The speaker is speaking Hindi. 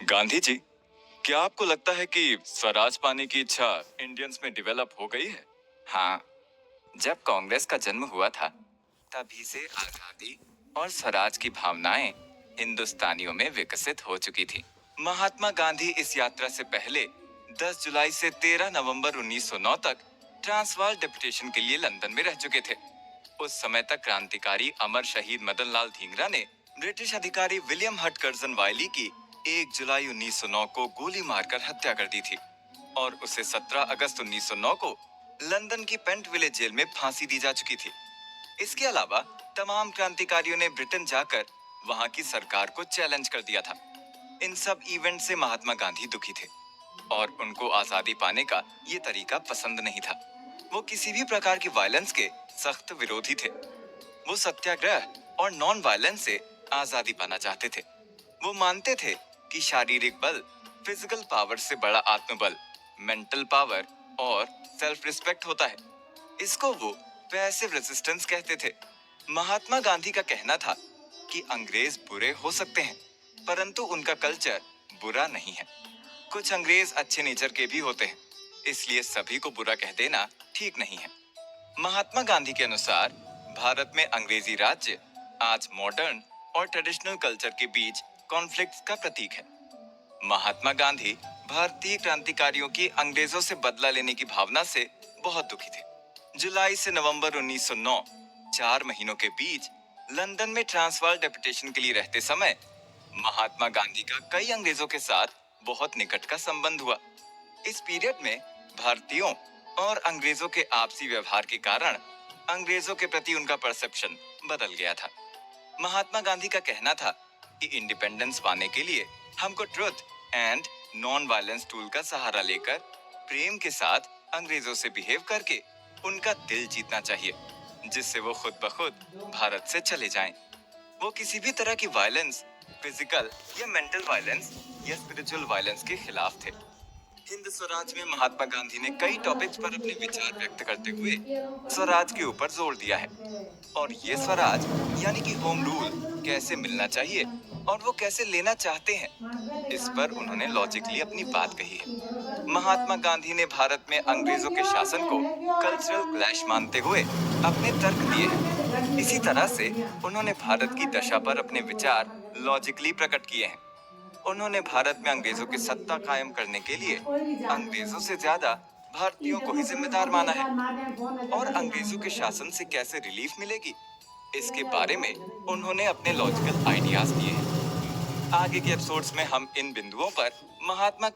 गांधी जी, क्या आपको लगता है कि स्वराज पाने की इच्छा इंडियंस में डेवलप हो गई है? हाँ, जब कांग्रेस का जन्म हुआ था, तभी से आजादी और स्वराज की भावनाएं हिंदुस्तानियों में विकसित हो चुकी थी। महात्मा गांधी इस यात्रा से पहले 10 जुलाई से 13 नवंबर 1909 तक ट्रांसवाल डेपुटेशन के लिए लंदन में रह चुके थे। उस समय तक क्रांतिकारी अमर शहीद मदन लाल धींगरा ने ब्रिटिश अधिकारी विलियम हट कर्जन वायली की 1 जुलाई 1909 को गोली मारकर हत्या कर दी थी और उसे 17 अगस्त 1909 को लंदन की पेंट विले जेल में फांसी दी जा चुकी थी। इसके अलावा तमाम क्रांतिकारियों ने ब्रिटेन जाकर वहां की सरकार को चैलेंज कर दिया था। इन सब इवेंट से महात्मा गांधी दुखी थे और उनको आजादी पाने का ये तरीका पसंद नहीं था। वो किसी भी प्रकार की वायलेंस के सख्त विरोधी थे। वो सत्याग्रह और नॉन वायलेंस से आजादी पाना चाहते थे। वो मानते थे कि शारीरिक बल, फिजिकल पावर से बड़ा आत्मबल, मेंटल पावर और सेल्फ रिस्पेक्ट होता है। इसको वो पैसिव रेजिस्टेंस कहते थे। महात्मा गांधी का कहना था कि अंग्रेज बुरे हो सकते हैं, परंतु उनका कल्चर बुरा नहीं है। कुछ अंग्रेज अच्छे नेचर के भी होते हैं, इसलिए सभी को बुरा कह देना ठीक नहीं है। महात्मा गांधी के अनुसार भारत में अंग्रेजी राज्य आज मॉडर्न और ट्रेडिशनल कल्चर के बीच कॉन्फ्लिक्ट्स का प्रतीक है। महात्मा गांधी भारतीय क्रांतिकारियों की अंग्रेजों से बदला लेने की भावना से बहुत दुखी थे। जुलाई से नवंबर 1909, 4 महीनों के बीच लंदन में ट्रांसवाल डेपुटेशन के लिए रहते समय महात्मा गांधी का कई अंग्रेजों के साथ बहुत निकट का संबंध हुआ। इस पीरियड में भारतीयों और अंग्रेजों के आपसी व्यवहार के कारण अंग्रेजों के प्रति उनका परसेप्शन बदल गया था। महात्मा गांधी का कहना था कि इंडिपेंडेंस पाने के लिए हमको truth and non violence tool का सहारा लेकर प्रेम के साथ अंग्रेजों से बिहेव करके उनका दिल जीतना चाहिए, जिससे वो खुद ब खुद भारत से चले जाएं। वो किसी भी तरह की वायलेंस, फिजिकल या मेंटल वायलेंस या स्पिरिचुअल वायलेंस के खिलाफ थे। हिंद स्वराज में महात्मा गांधी ने कई टॉपिक्स पर अपने विचार व्यक्त करते हुए स्वराज के ऊपर जोर दिया है और ये स्वराज यानी कि होम रूल कैसे मिलना चाहिए और वो कैसे लेना चाहते हैं, इस पर उन्होंने लॉजिकली अपनी बात कही है। महात्मा गांधी ने भारत में अंग्रेजों के शासन को कल्चरल क्लैश मानते हुए अपने तर्क दिए हैं। इसी तरह से उन्होंने भारत की दशा पर अपने विचार लॉजिकली प्रकट किए हैं। उन्होंने भारत में अंग्रेजों की सत्ता कायम करने के लिए अंग्रेजों से ज्यादा भारतीयों को ही जिम्मेदार माना है और अंग्रेजों के शासन से कैसे रिलीफ मिलेगी, इसके बारे में उन्होंने अपने लॉजिकल आइडियाज दिए हैं। आगे के एपिसोड्स में हम इन बिंदुओं पर महात्मा